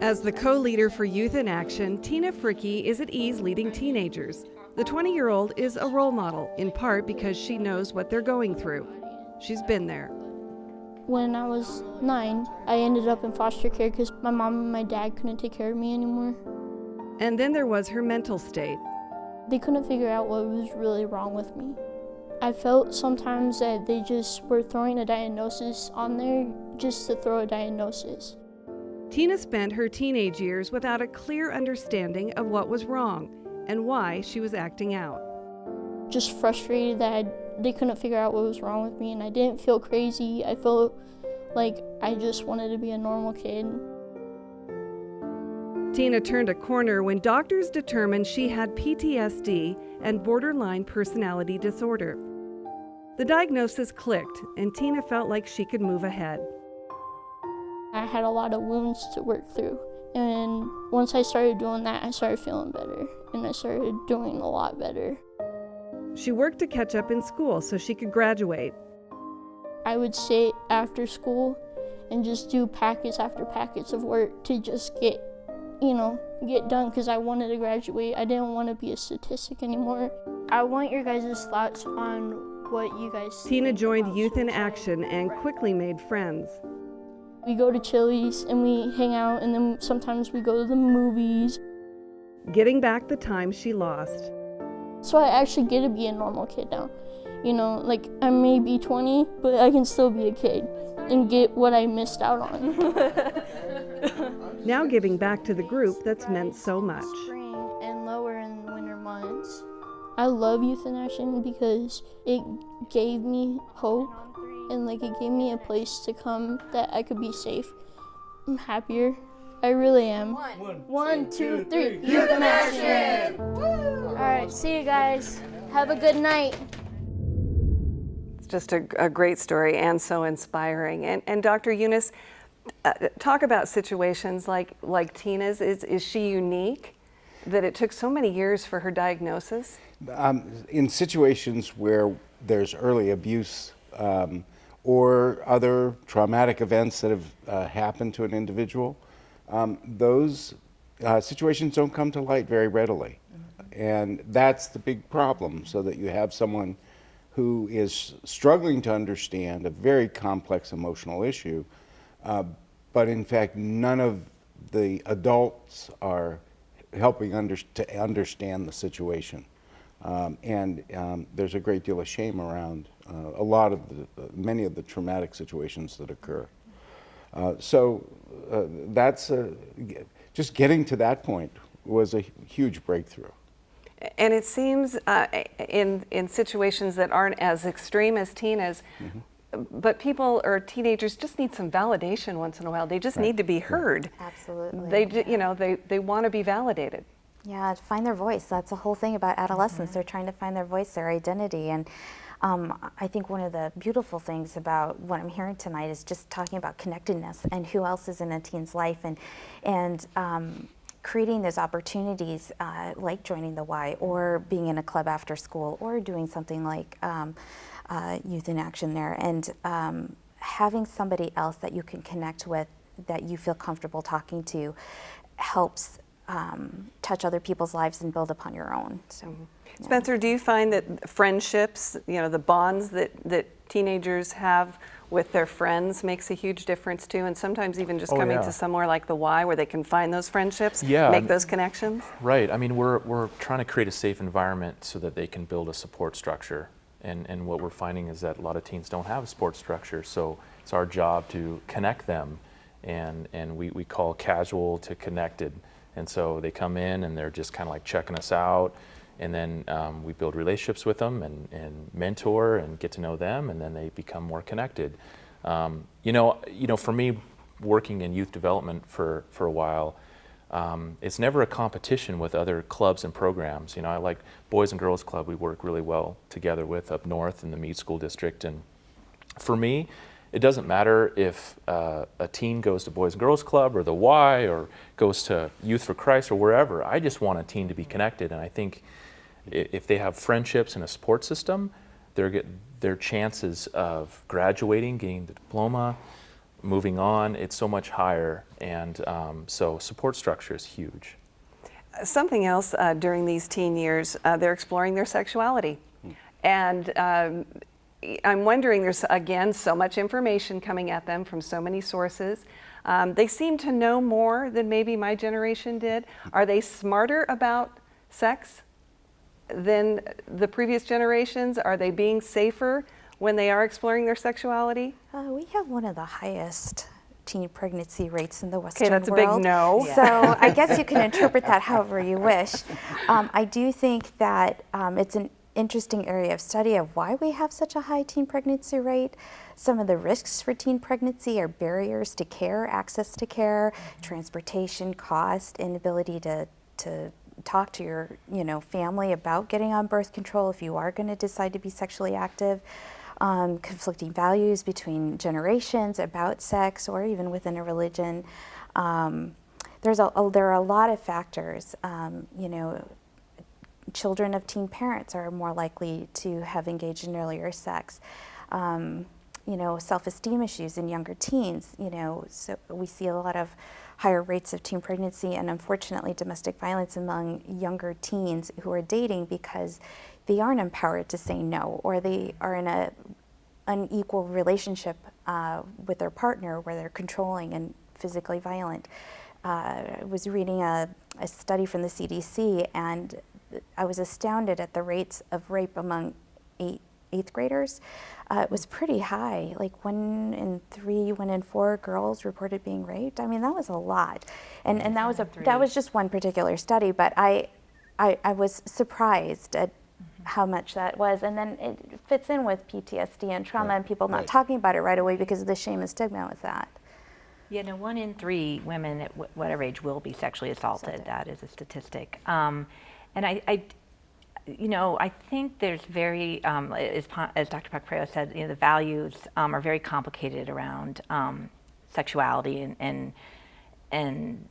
As the co-leader for Youth in Action, Tina Fricke is at ease leading teenagers. The 20-year-old is a role model, in part because she knows what they're going through. She's been there. When I was 9, I ended up in foster care because my mom and my dad couldn't take care of me anymore. And then there was her mental state. They couldn't figure out what was really wrong with me. I felt sometimes that they just were throwing a diagnosis on there just to throw a diagnosis. Tina spent her teenage years without a clear understanding of what was wrong and why she was acting out. Just frustrated that they couldn't figure out what was wrong with me, and I didn't feel crazy. I felt like I just wanted to be a normal kid. Tina turned a corner when doctors determined she had PTSD and borderline personality disorder. The diagnosis clicked, and Tina felt like she could move ahead. I had a lot of wounds to work through, and once I started doing that, I started feeling better, and I started doing a lot better. She worked to catch up in school so she could graduate. I would sit after school and just do packets after packets of work to just get done because I wanted to graduate. I didn't want to be a statistic anymore. I want your guys' thoughts on what you guys think. Tina joined Youth in Action and quickly made friends. We go to Chili's and we hang out, and then sometimes we go to the movies. Getting back the time she lost. So I actually get to be a normal kid now. Like I may be 20, but I can still be a kid and get what I missed out on. Now giving back to the group that's meant so much. Spring and lower in the winter months. I love Youth in Action because it gave me hope, and it gave me a place to come that I could be safe. I'm happier. I really am. 1, 2, 3. Youth in Action! All right, see you guys. Have a good night. It's just a great story and so inspiring. And Dr. Unis, talk about situations like Tina's. Is she unique that it took so many years for her diagnosis? In situations where there's early abuse or other traumatic events that have happened to an individual, those situations don't come to light very readily. And that's the big problem, so that you have someone who is struggling to understand a very complex emotional issue, but in fact none of the adults are helping to understand the situation. There's a great deal of shame around many of the traumatic situations that occur. That's just getting to that point was a huge breakthrough. And it seems in situations that aren't as extreme as Tina's, but people or teenagers just need some validation once in a while. They just need to be heard. Absolutely. They want to be validated. Yeah, to find their voice. That's the whole thing about adolescents. They're trying to find their voice, their identity. And I think one of the beautiful things about what I'm hearing tonight is just talking about connectedness and who else is in a teen's life, and creating those opportunities like joining the Y, or being in a club after school, or doing something like Youth in Action there, and having somebody else that you can connect with, that you feel comfortable talking to, helps touch other people's lives and build upon your own. So, yeah. Spencer, do you find that friendships, the bonds that teenagers have with their friends makes a huge difference too, and sometimes even just coming to somewhere like the Y where they can find those friendships, make those connections? Right. I mean, we're trying to create a safe environment so that they can build a support structure. And what we're finding is that a lot of teens don't have a support structure, so it's our job to connect them, and we call casual to connected. And so they come in and they're just kind of like checking us out, and then we build relationships with them and mentor and get to know them, and then they become more connected. For me, working in youth development for a while, it's never a competition with other clubs and programs. I like Boys and Girls Club. We work really well together with up north in the Meade School District. And for me, it doesn't matter if a teen goes to Boys and Girls Club or the Y or goes to Youth for Christ or wherever. I just want a teen to be connected. And I think if they have friendships and a support system, their chances of graduating, getting the diploma, moving on, it's so much higher. And so support structure is huge. Something else during these teen years, they're exploring their sexuality. And I'm wondering, there's again so much information coming at them from so many sources. They seem to know more than maybe my generation did. Are they smarter about sex than the previous generations? Are they being safer when they are exploring their sexuality? We have one of the highest teen pregnancy rates in the Western world. Okay, that's world. a big no. So I guess you can interpret that however you wish. I do think that it's an interesting area of study of why we have such a high teen pregnancy rate. Some of the risks for teen pregnancy are barriers to care, access to care, transportation cost, inability to talk to your family about getting on birth control if you are going to decide to be sexually active. Conflicting values between generations about sex or even within a religion. There are a lot of factors. Children of teen parents are more likely to have engaged in earlier sex. Self-esteem issues in younger teens, so we see a lot of higher rates of teen pregnancy and unfortunately domestic violence among younger teens who are dating because they aren't empowered to say no, or they are in an unequal relationship with their partner where they're controlling and physically violent. I was reading a study from the CDC and I was astounded at the rates of rape among eighth graders. It was pretty high, like 1 in 3, 1 in 4 girls reported being raped. I mean, that was a lot. And that was just one particular study, but I was surprised at how much that was. And then it fits in with PTSD and trauma and people not talking about it right away because of the shame and stigma with that. 1 in 3 women at whatever age will be sexually assaulted. That is a statistic. And I think there's very, as Dr. Pakpreo said, the values are very complicated around sexuality and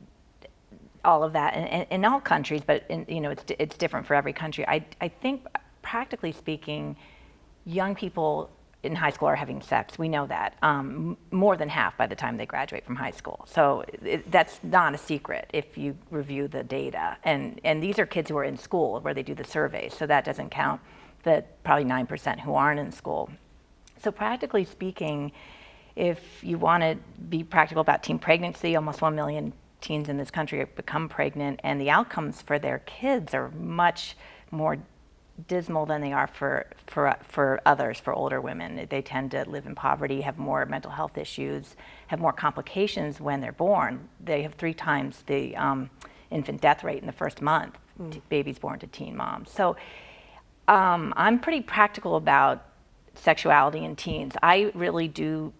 all of that in all countries, but it's different for every country. I think, practically speaking, young people in high school are having sex. We know that more than half by the time they graduate from high school. So that's not a secret if you review the data. And these are kids who are in school where they do the surveys. So that doesn't count the probably 9% who aren't in school. So practically speaking, if you want to be practical about teen pregnancy, almost 1 million teens in this country become pregnant, and the outcomes for their kids are much more dismal than they are for others, for older women. They tend to live in poverty, have more mental health issues, have more complications when they're born. They have 3 times the infant death rate in the first month, babies born to teen moms. So I'm pretty practical about sexuality in teens. I really do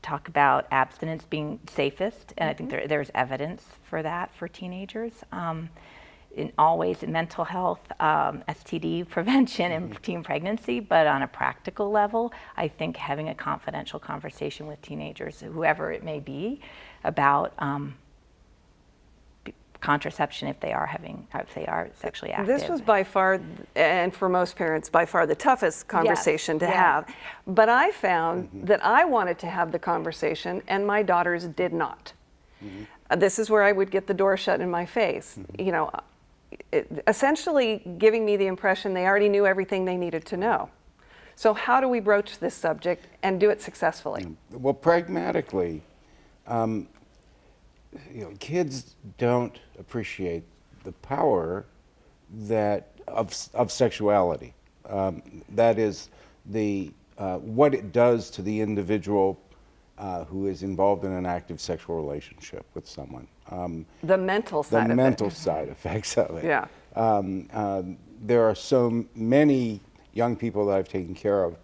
talk about abstinence being safest, and I think there's evidence for that for teenagers. In all ways, in mental health, STD prevention and teen pregnancy, but on a practical level, I think having a confidential conversation with teenagers, whoever it may be, about contraception if they are sexually active. This was by far, and for most parents, by far the toughest conversation to have. But I found that I wanted to have the conversation and my daughters did not. This is where I would get the door shut in my face. Essentially giving me the impression they already knew everything they needed to know. So how do we broach this subject and do it successfully? Well, pragmatically, kids don't appreciate the power of sexuality. That is what it does to the individual who is involved in an active sexual relationship with someone. The mental side of it. The mental side effects of it. Yeah. There are so many young people that I've taken care of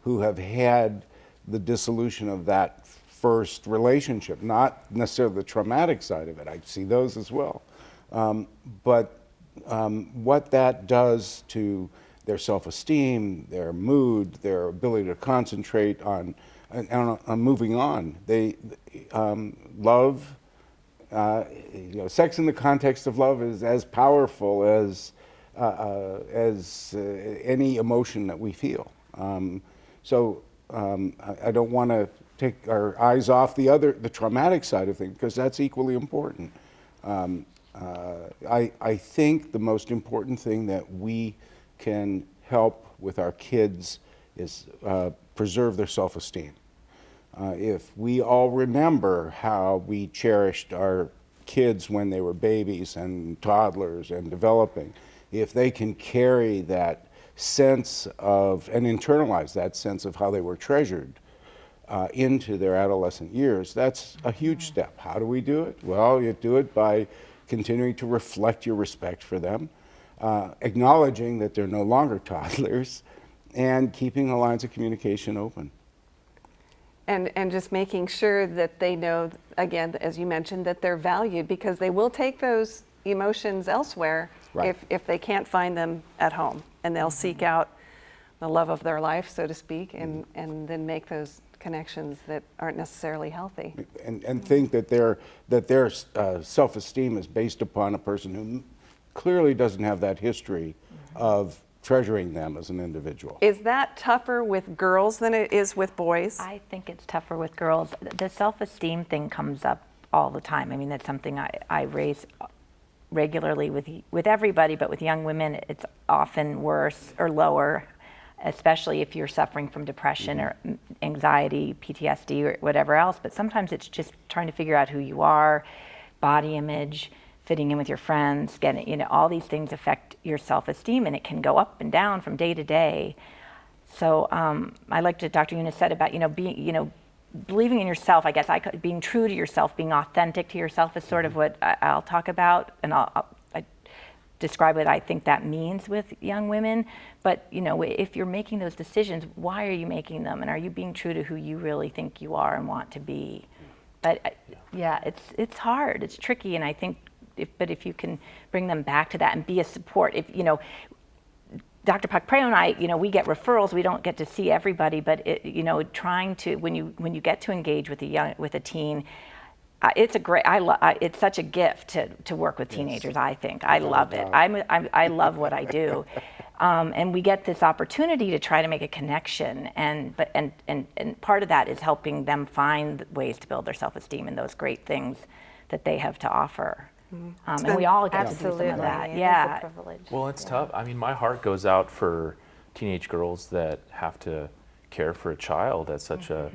who have had the dissolution of that first relationship, not necessarily the traumatic side of it. I see those as well. But what that does to their self-esteem, their mood, their ability to concentrate on moving on. They love, sex in the context of love is as powerful as any emotion that we feel. I don't want to take our eyes off the traumatic side of things, because that's equally important. I think the most important thing that we can help with our kids is preserve their self-esteem. If we all remember how we cherished our kids when they were babies and toddlers and developing, if they can carry that sense of, and internalize that sense of how they were treasured into their adolescent years, that's a huge step. How do we do it? Well, you do it by continuing to reflect your respect for them, acknowledging that they're no longer toddlers, and keeping the lines of communication open. And just making sure that they know, again, as you mentioned, that they're valued, because they will take those emotions elsewhere if they can't find them at home. And they'll seek out the love of their life, so to speak, and then make those connections that aren't necessarily healthy. And think that their self-esteem is based upon a person who clearly doesn't have that history of treasuring them as an individual. Is that tougher with girls than it is with boys? I think it's tougher with girls. The self-esteem thing comes up all the time. I mean, that's something I raise regularly with everybody, but with young women, it's often worse or lower, especially if you're suffering from depression or anxiety, PTSD, or whatever else. But sometimes it's just trying to figure out who you are, body image, fitting in with your friends, getting, all these things affect your self-esteem, and it can go up and down from day to day. So I liked what Dr. Unis said about, being, believing in yourself. I guess being true to yourself, being authentic to yourself is sort of what I'll talk about, and I describe what I think that means with young women. But if you're making those decisions, why are you making them, and are you being true to who you really think you are and want to be? But it's hard, it's tricky, and I think. If you can bring them back to that and be a support, Dr. Pakpreo and I, we get referrals. We don't get to see everybody, but trying to when you get to engage with a teen, it's it's such a gift to work with teenagers. I think I love it. I love what I do, and we get this opportunity to try to make a connection, and part of that is helping them find ways to build their self-esteem and those great things that they have to offer. And we all get to do some of that. Yeah. It's a privilege. Well, it's tough. I mean, my heart goes out for teenage girls that have to care for a child at such a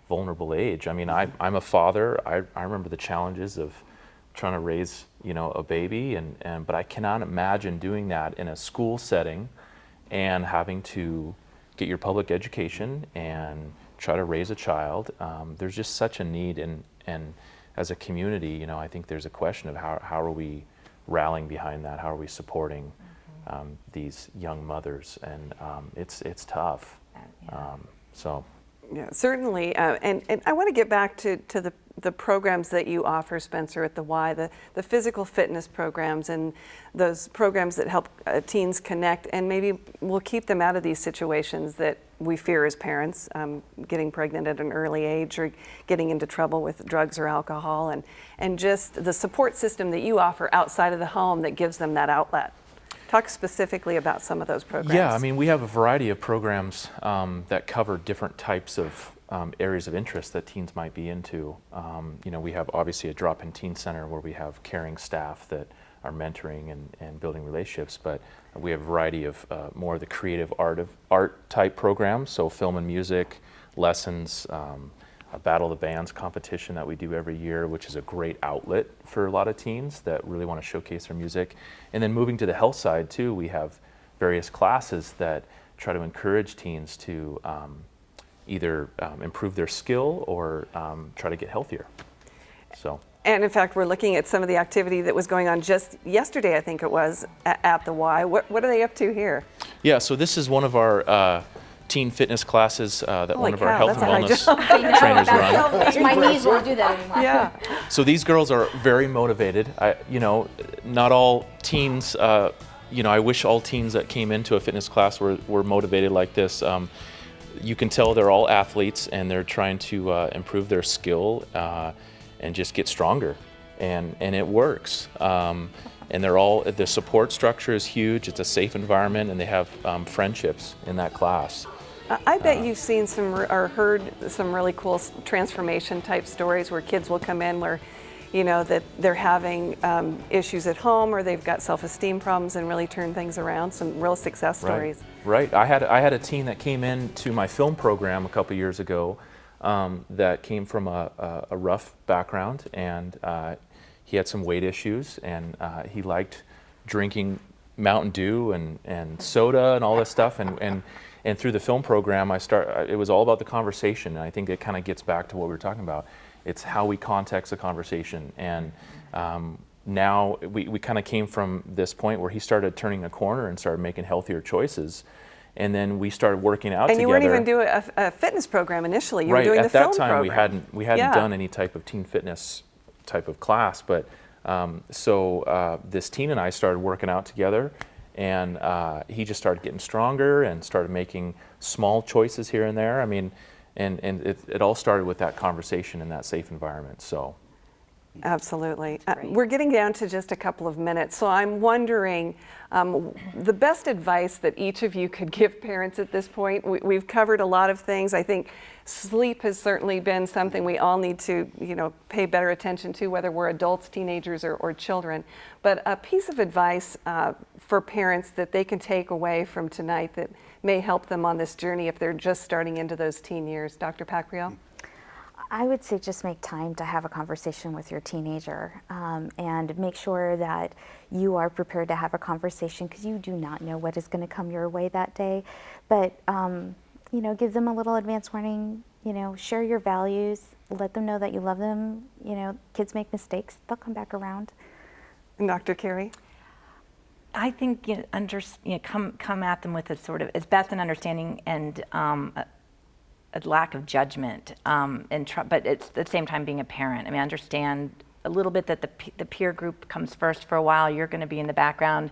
vulnerable age. I mean, I'm a father. I remember the challenges of trying to raise, a baby, but I cannot imagine doing that in a school setting and having to get your public education and try to raise a child. There's just such a need, and as a community, I think there's a question of how are we rallying behind that? How are we supporting these young mothers? And it's tough. Yeah, certainly. And I want to get back to the programs that you offer, Spencer, at the Y, the physical fitness programs and those programs that help teens connect, and maybe we'll keep them out of these situations that we fear as parents, getting pregnant at an early age or getting into trouble with drugs or alcohol, and just the support system that you offer outside of the home that gives them that outlet. Talk specifically about some of those programs. Yeah, I mean, we have a variety of programs that cover different types of areas of interest that teens might be into. We have obviously a drop-in teen center where we have caring staff that are mentoring and building relationships, but we have a variety of more of the creative art type programs, so film and music, lessons, a Battle of the Bands competition that we do every year, which is a great outlet for a lot of teens that really want to showcase their music. And then moving to the health side too, we have various classes that try to encourage teens to either improve their skill or try to get healthier. And in fact, we're looking at some of the activity that was going on just yesterday, I think it was, at the Y. What are they up to here? Yeah, so this is one of our teen fitness classes that Holy one of our cow, health and that's wellness trainers run. My knees won't do that anymore. Yeah. So these girls are very motivated. Not all teens, I wish all teens that came into a fitness class were motivated like this. You can tell they're all athletes and they're trying to improve their skill and just get stronger, and it works. And the support structure is huge. It's a safe environment, and they have friendships in that class. I bet you've seen or heard some really cool transformation type stories where kids will come in where, that they're having issues at home or they've got self-esteem problems and really turn things around. Some real success stories. Right. I had a teen that came into my film program a couple years ago that came from a rough background, and he had some weight issues, and he liked drinking Mountain Dew and soda and all this stuff. And through the film program, it was all about the conversation. And I think it kind of gets back to what we were talking about. It's how we context the conversation. And now we kind of came from this point where he started turning a corner and started making healthier choices. And then we started working out together. And you weren't even doing a fitness program initially. You were doing the film program. Right, at that time we hadn't done any type of teen fitness type of class. But so this teen and I started working out together. And he just started getting stronger and started making small choices here and there. I mean, and it all started with that conversation in that safe environment. So, absolutely. We're getting down to just a couple of minutes, so I'm wondering the best advice that each of you could give parents at this point. We've covered a lot of things. I think sleep has certainly been something we all need to, pay better attention to, whether we're adults, teenagers, or children. But a piece of advice for parents that they can take away from tonight that may help them on this journey if they're just starting into those teen years. Dr. Pakpreo? I would say just make time to have a conversation with your teenager and make sure that you are prepared to have a conversation, because you do not know what is going to come your way that day. But, give them a little advance warning, share your values, let them know that you love them. Kids make mistakes, they'll come back around. And Dr. Carey? I think come at them with it's best an understanding and a lack of judgment, but it's at the same time being a parent. I mean, understand a little bit that the peer group comes first for a while. You're going to be in the background.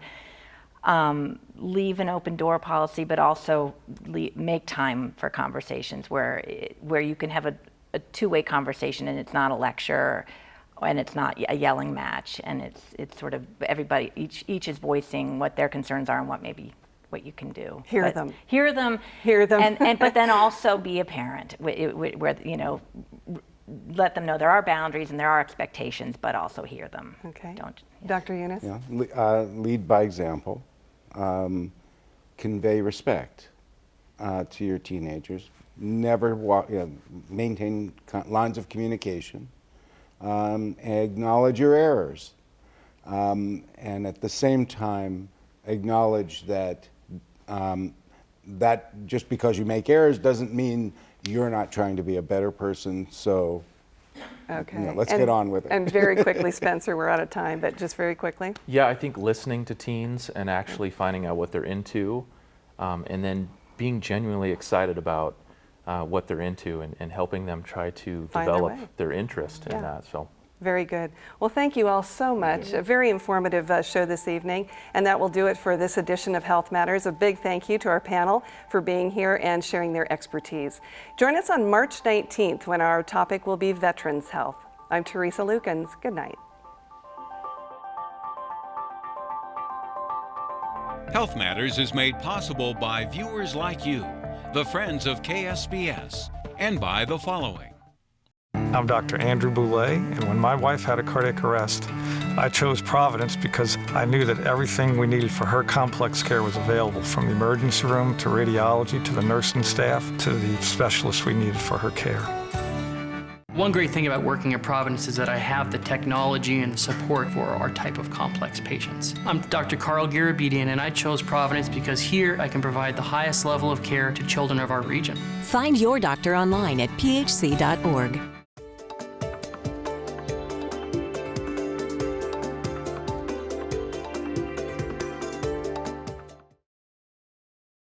Leave an open door policy, but also make time for conversations where you can have a two-way conversation, and it's not a lecture, and it's not a yelling match, and it's sort of everybody each is voicing what their concerns are and what you can do. Hear them. But then also be a parent where let them know there are boundaries and there are expectations, but also hear them. Okay. Dr. Unis? Yeah. Lead by example. Convey respect to your teenagers. Never maintain lines of communication. Acknowledge your errors. And at the same time, acknowledge that that just because you make errors doesn't mean you're not trying to be a better person. So let's get on with it. And very quickly, Spencer, we're out of time, but just very quickly. Yeah, I think listening to teens and actually finding out what they're into, and then being genuinely excited about what they're into and helping them try to develop their interest in that. So. Very good. Well, thank you all so much. A very informative show this evening, and that will do it for this edition of Health Matters. A big thank you to our panel for being here and sharing their expertise. Join us on March 19th when our topic will be Veterans Health. I'm Teresa Lukens. Good night. Health Matters is made possible by viewers like you, the friends of KSPS, and by the following. I'm Dr. Andrew Boulay, and when my wife had a cardiac arrest, I chose Providence because I knew that everything we needed for her complex care was available, from the emergency room to radiology to the nursing staff to the specialists we needed for her care. One great thing about working at Providence is that I have the technology and the support for our type of complex patients. I'm Dr. Carl Garabedian, and I chose Providence because here I can provide the highest level of care to children of our region. Find your doctor online at phc.org.